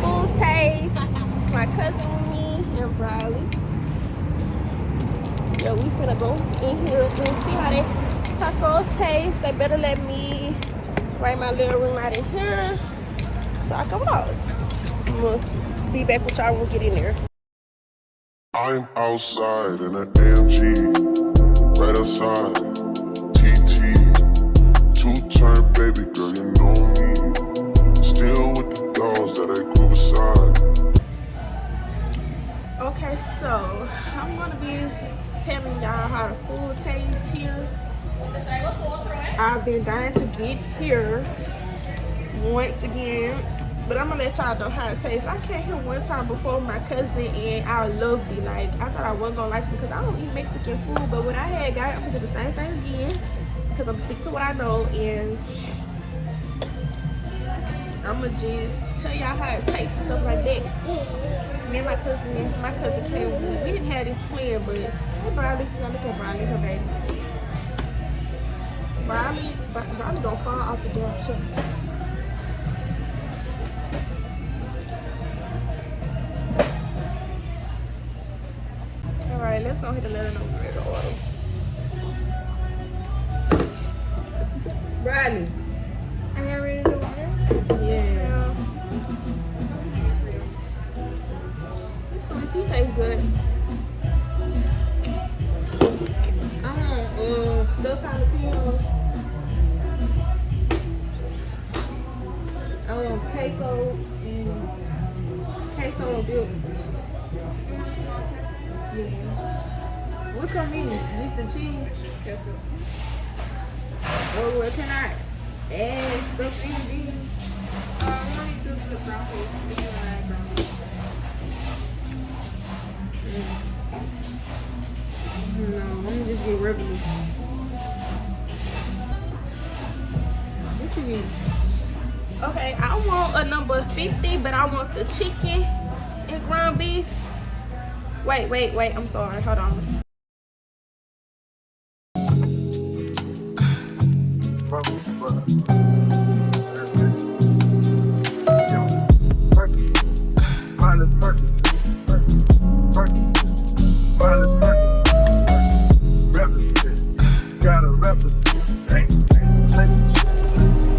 food taste. My cousin with me and Briley. Yeah, we finna go in here and see how they tacos taste. They better let me write my little room out in here so I can vlog. I'm gonna be back with y'all when we get in there. I'm outside in an AMG, right outside, TT, two-turn baby girl, you know me, still with the dolls that I grew beside. Okay, so I'm gonna be telling y'all how the food tastes here. I've been dying to get here once again, but I'm gonna let y'all know how it tastes. I came here one time before with my cousin and I loved it. Like, I thought I wasn't gonna like it because I don't eat Mexican food, but what I had got, I'm gonna do the same thing again because I'm sticking to what I know, and I'm gonna just tell y'all how it tastes and stuff like that. Me and my cousin came with me. We didn't have this plan, but Briley, look at Briley, her baby. Briley gonna fall off the damn chair. Alright, let's go ahead and let her know we're ready to order. Briley, Are you ready to order? yeah. This sweet tea tastes good. Stuffed jalapenos. Queso and dip. Yeah. What come in? Just the cheese? Yes, sir. Oh, what can I add stuff in these? I want to do the brown fish. If you like brown fish. No, I'm gonna just get regular. What you need? Okay, I want a number 50, but I want the chicken and ground beef. Wait, I'm sorry, hold on.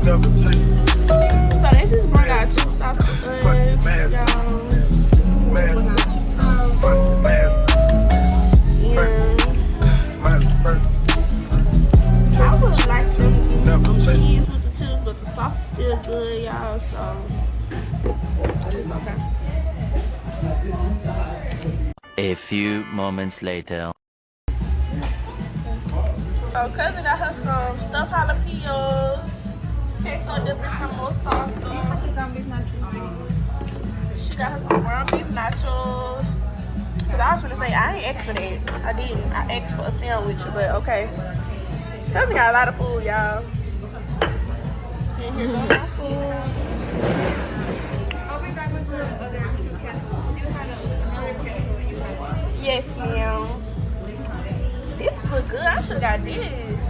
So they just bring out chips out to us, y'all. Bring out chips out. I would like to eat some cheese with the chips, but the sauce is still good, y'all, so it's okay. A few moments later. So cousin got her some stuffed jalapenos, queso dip and some more salsa. She got her some ground beef nachos. Cause I was gonna say I ain't asked for that. I didn't. I asked for a sandwich, but okay. Cousin got a lot of food, y'all. And here goes my food. I'll be back with the other two quesos. You had another queso and you had one. Yes, ma'am. This look good. I should have got this.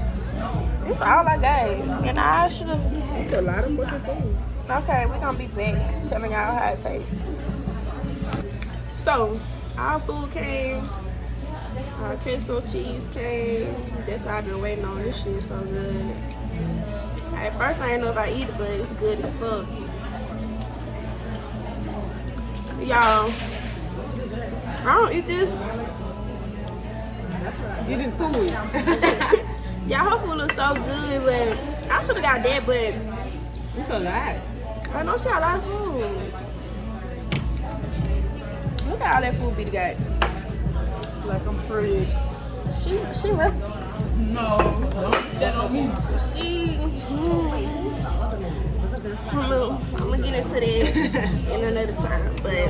This all I got. And I should have. It's a lot of fucking food. Okay, we're gonna be back telling y'all how it tastes. So, our food came. Our queso cheese came. That's why I've been waiting on. This shit so good. At first, I didn't know if I eat it, but it's good as fuck. Y'all, I don't eat this. You didn't fool me. Y'all, her food looks so good, but I should have got that, but It's a lot. I know she got a lot of food. Look at all that food Bitty got. Like I'm pretty. She must. No, don't put that on me. I'm gonna get into that in another time, but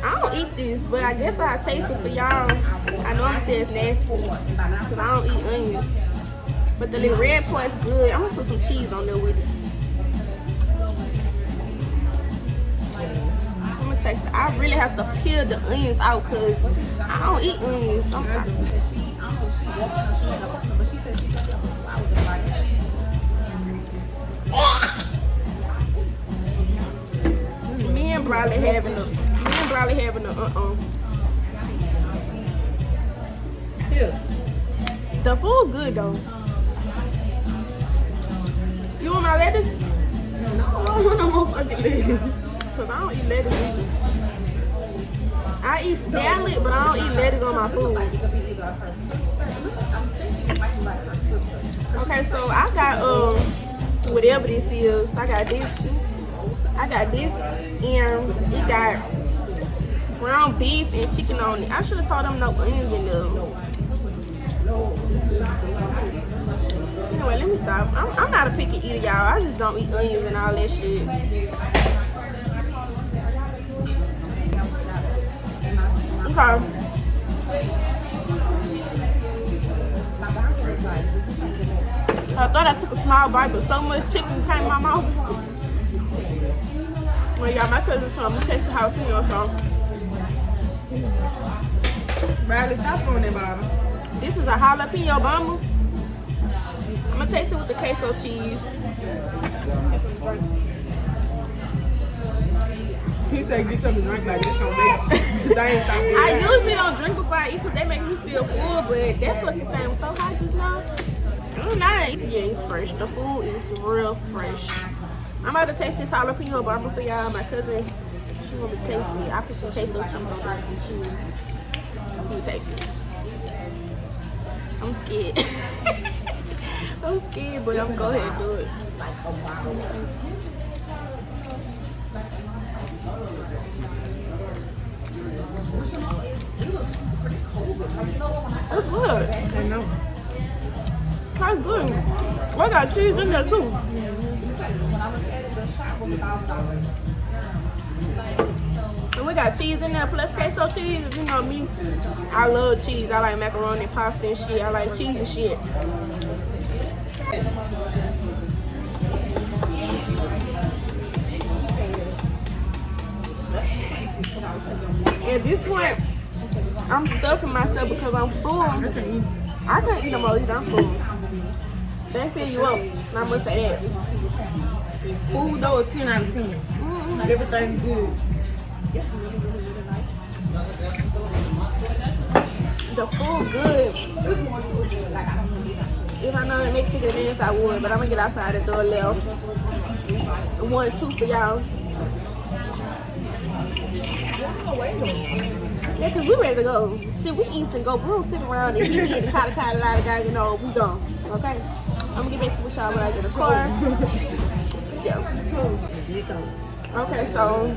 I don't eat this, but I guess I'll taste it for y'all. I know I'm gonna say it's nasty, because I don't eat onions. But the little red part's good. I'm gonna put some cheese on there with it. I'm gonna taste it. I really have to peel the onions out because I don't eat onions. Bradley having a Here. The food good though. You want my lettuce? No, I don't want no more fucking lettuce. Cause I don't eat lettuce either. I eat salad, but I don't eat lettuce on my food. Okay, so I got whatever this is. I got this, and it got ground beef and chicken on it. I should have told them no onions in there. Anyway, let me stop. I'm not a picky eater, y'all. I just don't eat onions and all that shit. Okay. I thought I took a small bite, but so much chicken came in my mouth. Well, y'all, my cousin told me to taste the jalapeno sauce. Bradley, stop on that bottom. This is a jalapeno bomber. I'm gonna taste it with the queso cheese. He said get something to drink like this. Don't make the thing stop being I hot. usually don't drink before I eat because they make me feel full, but that fucking thing was so hot just now. Yeah, it's fresh. The food is real fresh. I'm about to taste this jalapeno bomber for y'all. My cousin, she want me to taste it. I put some queso cheese on it. Let me taste it. I'm scared. I'm scared, but I'm gonna go ahead and do it. That's good. I know. That's good. I got cheese in there too. And we got cheese in there plus queso cheese. You know me, I love cheese. I like macaroni, pasta and shit. I like cheese and shit. And this one, I'm stuffing myself because I'm full. I can't eat no more either. I'm full. They fill you up. I must say that. Food though, a 10 out of 10. Everything's good. The food good. If I know it makes it dance, I would. But I'm gonna get outside the door left. 1, 2 for y'all. Yeah, cause we ready to go. See, we instant go. We don't sit around and hit the kata guys. You know, we gone. Okay. I'm gonna get back to with y'all when I get a car. Yeah. Okay, so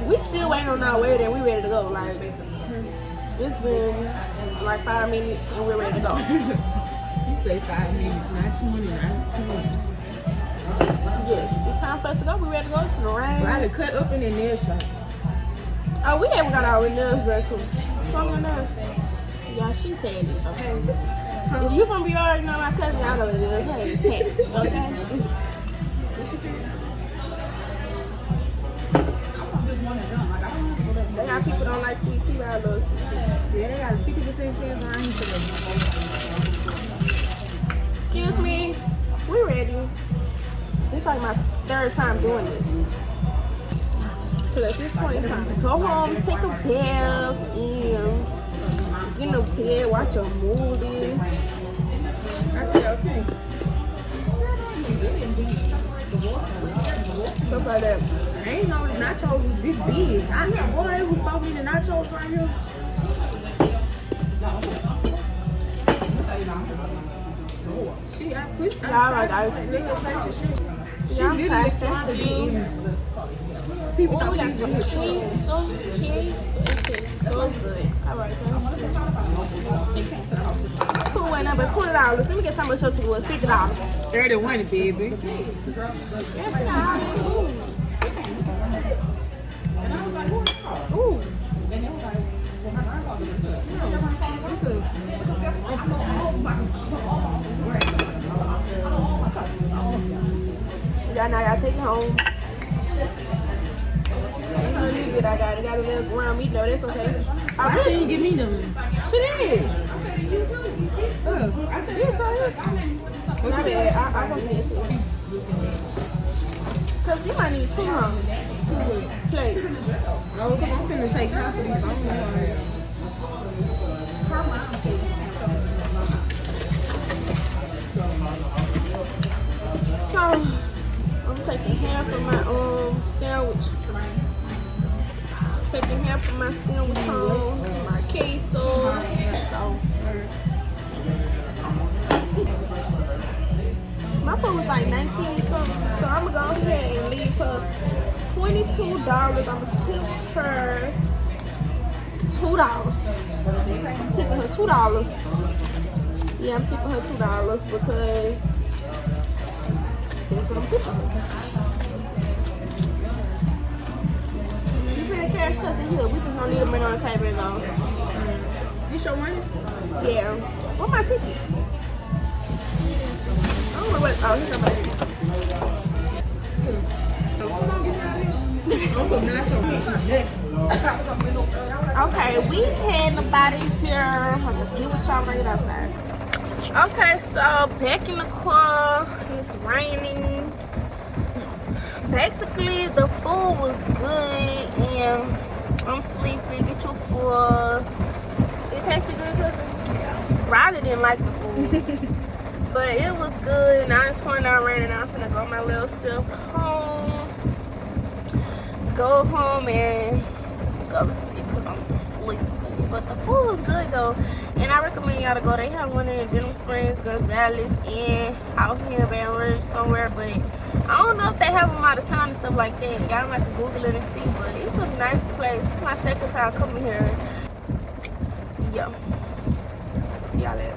we still waiting on our wedding. We ready to go. Like it's been like 5 minutes and we're ready to go. You say 5 minutes, not 20, not 2 minutes. Yes, it's time for us to go. We ready to go. It's gonna rain. Bradley cut up in the nail shop. Oh, we haven't got our nails done too. From your nails. Y'all, she tatted, okay? If you from BR, you know my cousin, y'all know what it is. Hey, it's tatted, okay? They got people don't like sweet tea, but I love sweet tea. Yeah, they got a 50% chance around here today. Excuse me, we ready. This is like my 3rd time doing this. So at this point, it's time to go home, take a bath, and get in the bed, watch a movie. I said, okay. Stuff like that. I ain't know the nachos was this big. Boy, it was so many nachos right here. She, I quit. Y'all like ice She cream. literally Y'all started tasting eating. People Oh, thought we she got was some good. cheese, so cheese. It's so good. All right, guys. Cool, wait, number $20. Let me get some of the show was $50. 31, baby. Yeah, she got all Ooh. Yeah, now y'all take it home. A little bit I got. It got a little ground meat though. That's okay. Why she didn't give me none? She did. Yes, I did. My bad. I want to get it too. Cause you might need 2, huh? Plate. No, because I'm finna take half of these on. So I'm taking half of my sandwich. Taking half of my sandwich home, my queso. So my food was like 19 something. So I'm gonna go ahead and leave her $22. I'm gonna tip her $2. I'm tipping her $2. Yeah, I'm tipping her $2 because that's what I'm tipping her. You paying cash cousin here. We just don't need a money on the table and go. You show money? Yeah. What's my ticket? I don't know what. Oh, he's somebody. Okay, we heading about it here. I'm gonna get with y'all right outside. Okay, so back in the car. It's raining. Basically, the food was good, and I'm sleepy. Get you full. It tasted good, cousin? Yeah. Riley didn't like the food. But it was good. Now it's pouring out raining. I'm gonna go my little self home. Go home and go to sleep because I'm sleepy. But the food was good though. And I recommend y'all to go. They have one in Denham Springs, Gonzales, and out here in Baton Rouge somewhere. But I don't know if they have them out of town and stuff like that. Y'all might have to Google it and see. But it's a nice place. It's my second time coming here. Yeah. See y'all later.